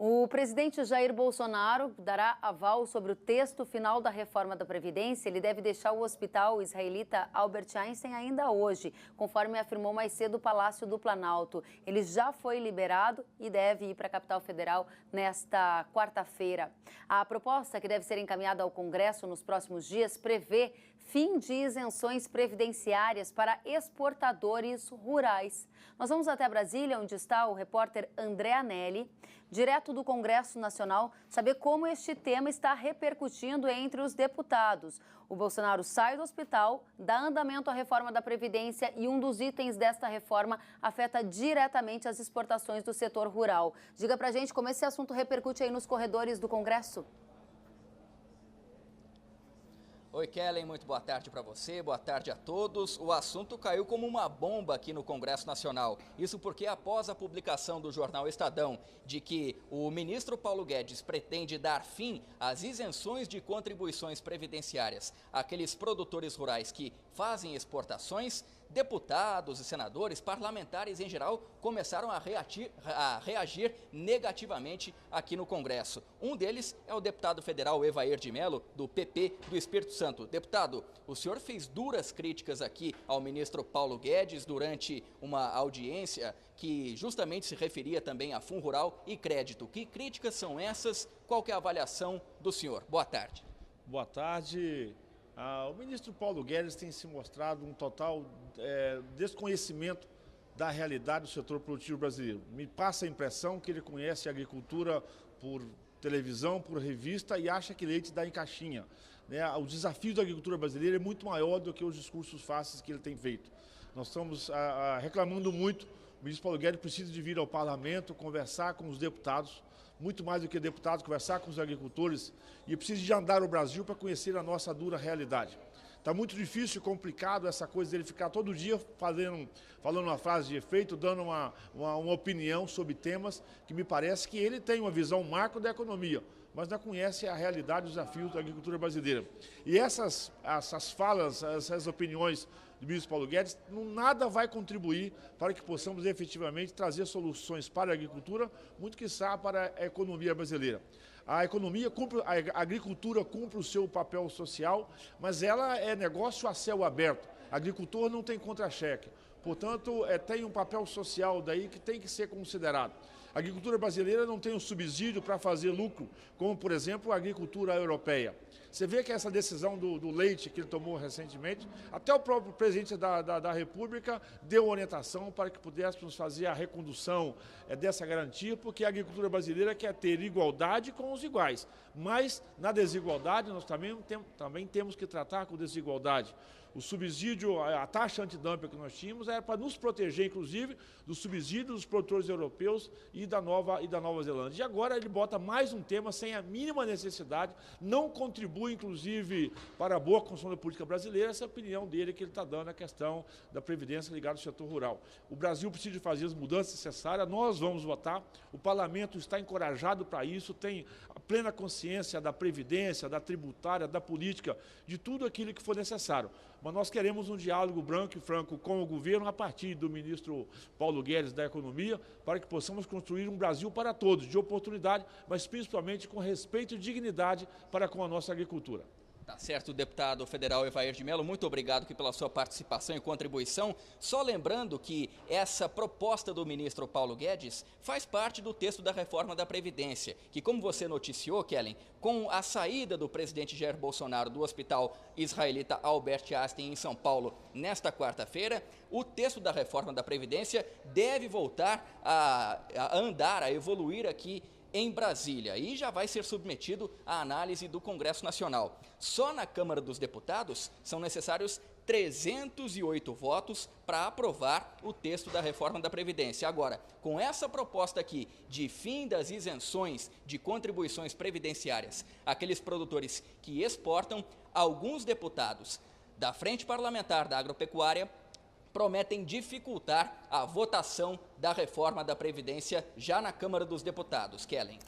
O presidente Jair Bolsonaro dará aval sobre o texto final da reforma da Previdência. Ele deve deixar o hospital israelita Albert Einstein ainda hoje, conforme afirmou mais cedo o Palácio do Planalto. Ele já foi liberado e deve ir para a capital federal nesta quarta-feira. A proposta, que deve ser encaminhada ao Congresso nos próximos dias, prevê fim de isenções previdenciárias para exportadores rurais. Nós vamos até Brasília, onde está o repórter André Anelli, direto do Congresso Nacional, saber como este tema está repercutindo entre os deputados. O Bolsonaro sai do hospital, dá andamento à reforma da Previdência e um dos itens desta reforma afeta diretamente as exportações do setor rural. Diga pra gente como esse assunto repercute aí nos corredores do Congresso. Oi, Kellen, muito boa tarde para você, boa tarde a todos. O assunto caiu como uma bomba aqui no Congresso Nacional. Isso porque após a publicação do jornal Estadão de que o ministro Paulo Guedes pretende dar fim às isenções de contribuições previdenciárias àqueles produtores rurais que fazem exportações, deputados e senadores, parlamentares em geral, começaram a reagir negativamente aqui no Congresso. Um deles é o deputado federal Evair de Mello, do PP do Espírito Santo. Deputado, o senhor fez duras críticas aqui ao ministro Paulo Guedes durante uma audiência que justamente se referia também a Fundo Rural e Crédito. Que críticas são essas? Qual que é a avaliação do senhor? Boa tarde. Boa tarde. O ministro Paulo Guedes tem se mostrado um total desconhecimento da realidade do setor produtivo brasileiro. Me passa a impressão que ele conhece a agricultura por televisão, por revista e acha que leite dá em caixinha. O desafio da agricultura brasileira é muito maior do que os discursos fáceis que ele tem feito. Nós estamos reclamando muito. O ministro Paulo Guedes precisa de vir ao parlamento, conversar com os deputados, muito mais do que deputados, conversar com os agricultores, e precisa de andar o Brasil para conhecer a nossa dura realidade. Está muito difícil e complicado essa coisa dele ficar todo dia falando uma frase de efeito, dando uma opinião sobre temas que me parece que ele tem uma visão macro da economia, mas não conhece a realidade dos desafios da agricultura brasileira. E essas falas, essas opiniões do ministro Paulo Guedes, nada vai contribuir para que possamos efetivamente trazer soluções para a agricultura, muito quiçá para a economia brasileira. A agricultura cumpre o seu papel social, mas ela é negócio a céu aberto. Agricultor não tem contra-cheque. Portanto, tem um papel social daí que tem que ser considerado. A agricultura brasileira não tem um subsídio para fazer lucro, como, por exemplo, a agricultura europeia. Você vê que essa decisão do leite que ele tomou recentemente, até o próprio presidente da República deu orientação para que pudéssemos fazer a recondução dessa garantia, porque a agricultura brasileira quer ter igualdade com os iguais. Mas, na desigualdade, nós também temos que tratar com desigualdade. O subsídio, a taxa antidumping que nós tínhamos era para nos proteger, inclusive, do subsídio dos produtores europeus e da Nova Zelândia. E agora ele bota mais um tema sem a mínima necessidade, não contribui, inclusive, para a boa construção da política brasileira, essa opinião dele que ele está dando à questão da Previdência ligada ao setor rural. O Brasil precisa de fazer as mudanças necessárias, nós vamos votar, o parlamento está encorajado para isso, tem a plena consciência da Previdência, da tributária, da política, de tudo aquilo que for necessário. Mas nós queremos um diálogo branco e franco com o governo a partir do ministro Paulo Guedes da Economia, para que possamos construir um Brasil para todos, de oportunidade, mas principalmente com respeito e dignidade para com a nossa agricultura. Tá certo, deputado federal Evair de Mello, muito obrigado aqui pela sua participação e contribuição. Só lembrando que essa proposta do ministro Paulo Guedes faz parte do texto da reforma da Previdência, que, como você noticiou, Kellen, com a saída do presidente Jair Bolsonaro do hospital israelita Albert Einstein em São Paulo nesta quarta-feira, o texto da reforma da Previdência deve voltar a andar, a evoluir aqui em Brasília e já vai ser submetido à análise do Congresso Nacional. Só na Câmara dos Deputados são necessários 308 votos para aprovar o texto da reforma da Previdência. Agora, com essa proposta aqui de fim das isenções de contribuições previdenciárias àqueles produtores que exportam, alguns deputados da Frente Parlamentar da Agropecuária prometem dificultar a votação da reforma da Previdência já na Câmara dos Deputados. Kellen.